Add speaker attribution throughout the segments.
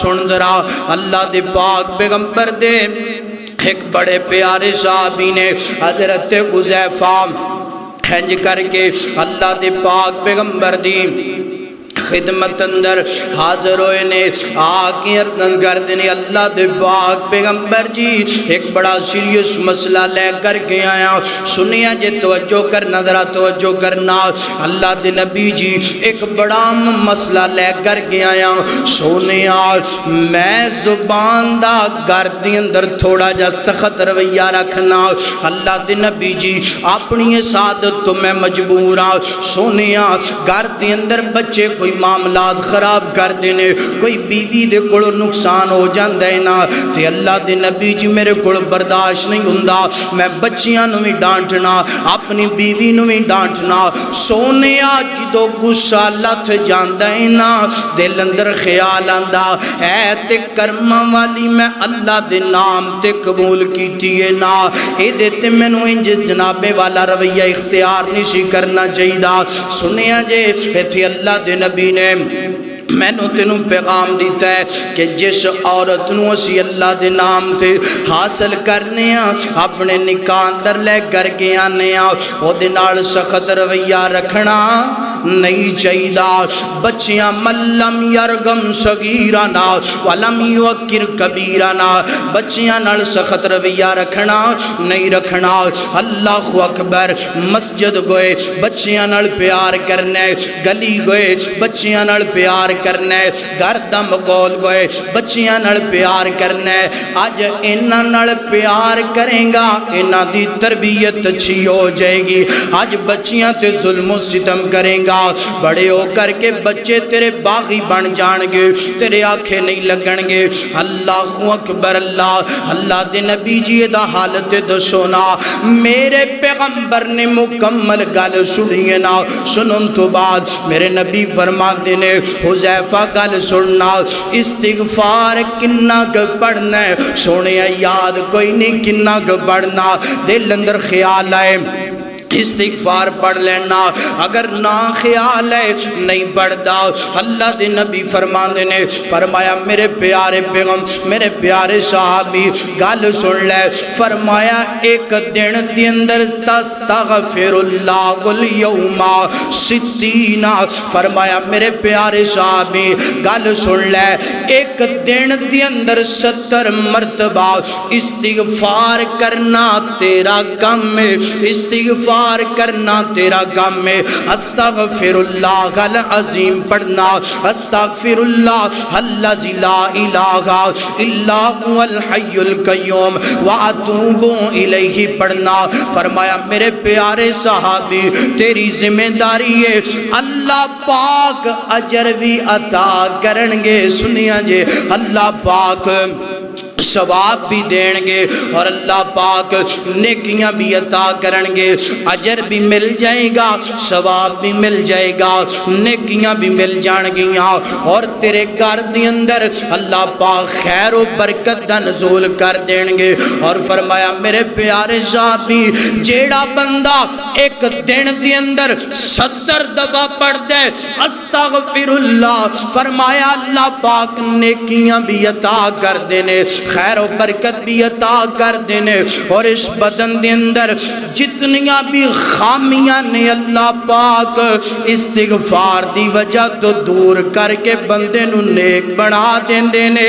Speaker 1: سن ذرا اللہ دے پاک پیغمبر دے ایک بڑے پیارے صحابی نے حضرت حذیفہ ہنج کر کے اللہ دے پاک پیغمبر دی خدمت اندر حاضر ہوئے نے آگے اردن کر دینے اللہ دے پاک پیغمبر جی ایک بڑا سیریس مسئلہ لے کر کے آیا سنیا جے توجہ کرنا ذرا توجہ کرنا اللہ دے نبی جی ایک بڑا مسئلہ لے کر کے آیا سنیا میں زبان دا گھر دی اندر تھوڑا جا سخت رویہ رکھنا اللہ دے نبی جی اپنی سعادت تو میں مجبور ہوں سنیا گھر دی اندر بچے کوئی معاملات خراب کر دینے کوئی بیوی دے کڑو نقصان ہو جان دینا تے اللہ دے نبی جی میرے کڑو برداشت نہیں ہوندا میں بچیاں نو بھی ڈانٹنا اپنی بیوی نو بھی ڈانٹنا سونیا جدو غصہ لتھ جاندا ہے نا دل اندر خیال آندا اے تے کرما والی میں اللہ دے نام تے قبول کیتی ہے نا اے دے تے مینوں انج جناب والا رویہ اختیار نہیں سی کرنا چاہیدا سنیا جے ایتھے اللہ دے نبی نے میں نے تینوں پیغام دیتا ہے کہ جس عورت نو اسی اللہ دے نام تے حاصل کرنے ہیں اپنے نکاح اندر لے کر کے آنے ہیں وہ دے نال سخت رویہ رکھنا نہیں چاہیدہ بچیاں ملم یرگم صغیرنا ولم یوکر کبیرنا بچیاں نال سخت رویہ رکھنا نہیں رکھنا اللہ اکبر مسجد گوئے بچیاں نال پیار کرنے گلی گوئے بچیاں نال پیار کرنے گھر دا مقول گوئے بچیاں نال پیار کرنے آج انہاں نال پیار کریں گا انہاں دی تربیت اچھی ہو جائے گی آج بچیاں تے ظلم و ستم کریں گا بڑے ہو کر کے بچے تیرے باغی بن جان گے تیرے آنکھیں نہیں لگن گے اللہ اکبر اللہ دے نبی جی دا حالت دسونا میرے پیغمبر نے مکمل گل سنیے نا سنن تو بعد میرے نبی فرما دینے حذیفہ گل سننا استغفار کنہ کا پڑھنا ہے سونے یاد کوئی نہیں کنہ کا پڑھنا دل اندر خیال آئے استغفار پڑھ لینا اگر نہ خیال ہے نہیں پڑھدا اللہ دے نبی فرماندے نے فرمایا میرے پیارے پیغام میرے پیارے صحابی گل سن لے فرمایا ایک دن دی اندر تستغفر اللہ اليوم 60 فرمایا میرے پیارے صحابی گل سن لے ایک دن دی اندر 70 مرتبہ استغفار کرنا تیرا کام ہے استغفار کرنا تیرا کام میں استغفر اللہ العظیم پڑھنا استغفر اللہ الذی لا الہ الا هو الحی القیوم واتوب الیہ پڑھنا فرمایا میرے پیارے صحابی تیری ذمہ داری ہے اللہ پاک اجر بھی عطا کرنگے سنیا جے اللہ پاک ثواب بھی دین گے اور اللہ پاک نیکیاں بھی عطا کرنگے اجر بھی مل جائے گا ثواب بھی مل جائے گا نیکیاں بھی مل جان گیاں اور تیرے گھر دی اندر اللہ پاک خیر و برکت دا نزول کر دین گے اور فرمایا میرے پیارے صحابی جیڑا بندہ ایک دن دی اندر 70 دفعہ پڑھ دے استغفر اللہ فرمایا اللہ پاک نیکیاں بھی عطا کر دینے خیر و برکت بھی عطا کر دینے اور اس بدن دے اندر جتنیاں بھی خامیاں نے اللہ پاک استغفار دی وجہ تو دور کر کے بندے نو نیک بنا دین دینے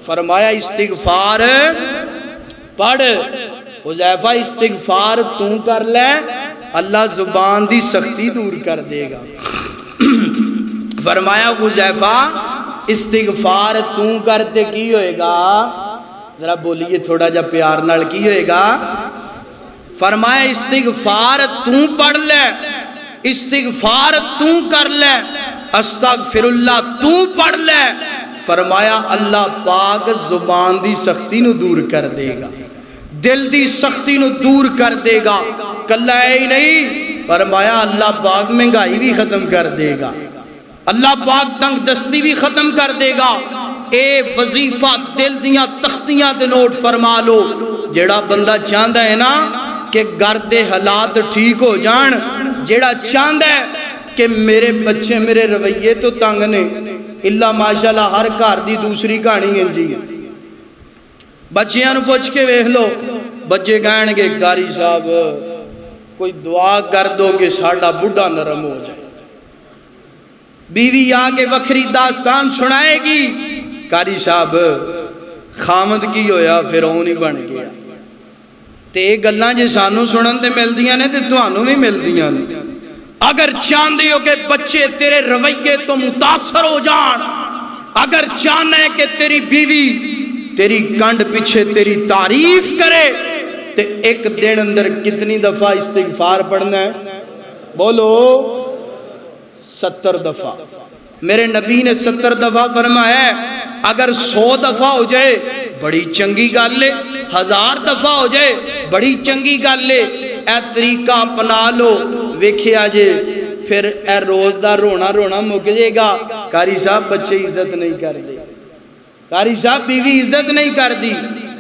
Speaker 1: فرمایا استغفار پڑھ حذیفہ استغفار تو کر لے اللہ زبان دی سختی دور کر دے گا فرمایا حذیفہ استغفار تو کرتے کی ہوئے گا ذرا بولیے تھوڑا جا پیار نال کی ہوئے گا فرمایا استغفار تو پڑھ لے استغفار تو کر لے استغفر اللہ تو پڑھ لے فرمایا اللہ پاک زبان دی سختی نو دور کر دے گا دل دی سختی نو دور کر دے گا کلا ہے ہی نہیں فرمایا اللہ پاک مہنگائی بھی ختم کر دے گا اللہ پاک تنگ دستی بھی ختم کر دے گا اے وظیفہ دل دیاں تختیاں دے نوٹ فرما لو جیڑا بندہ چاہندہ ہے نا کہ گھر دے حالات ٹھیک ہو جان جیڑا چاہندہ ہے کہ میرے بچے میرے رویے تو تنگ نے الا ماشاءاللہ ہر گھر دی دوسری کہانی انجی ہے. بچیاں نو پوچھ کے ویکھ لو، بچے کہن گے قاری صاحب کوئی دعا کر دو کہ ساڈا بڈھا نرم ہو جائے. بیوی آ کے وکھری داستان سنائے گی، قاری صاحب خامد کی ہویا فرعون ہی بن گیا. تے یہ گلاں جے سانو سنن تے ملدیاں نے تے تانوں بھی ملدیاں نے. اگر چاہندے ہو کہ بچے تیرے رویے تو متاثر ہو جان، اگر چاہنا ہے کہ تیری بیوی تیری کنڈ پیچھے تیری تعریف کرے، تے ایک دن اندر کتنی دفعہ استغفار پڑھنا ہے؟ بولو 70 دفعہ. میرے نبی نے 70 دفعہ فرمایا ہے. اگر 100 دفعہ ہو جائے بڑی چنگی گل ہے، 1000 دفعہ ہو جائے بڑی چنگی گل ہے. اے طریقہ اپنا لو، ویکھیا جے پھر اے روز دا رونا رونا مک جائے گا. قاری صاحب بچے عزت نہیں کر دے، قاری صاحب بیوی عزت نہیں کر دی.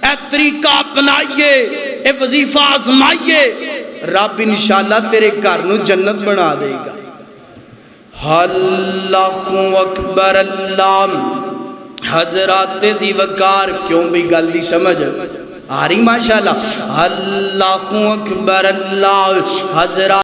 Speaker 1: اے طریقہ اپنائیے، اے وظیفہ آزمائیے، رب انشاءاللہ تیرے گھر نو جنت بنا دے گا. اللہ اکبر. اللہ حضرات دی وقار کیوں بھی گل دی سمجھ آ رہی ماشاءاللہ. اللہ اکبر. اللہ حضرات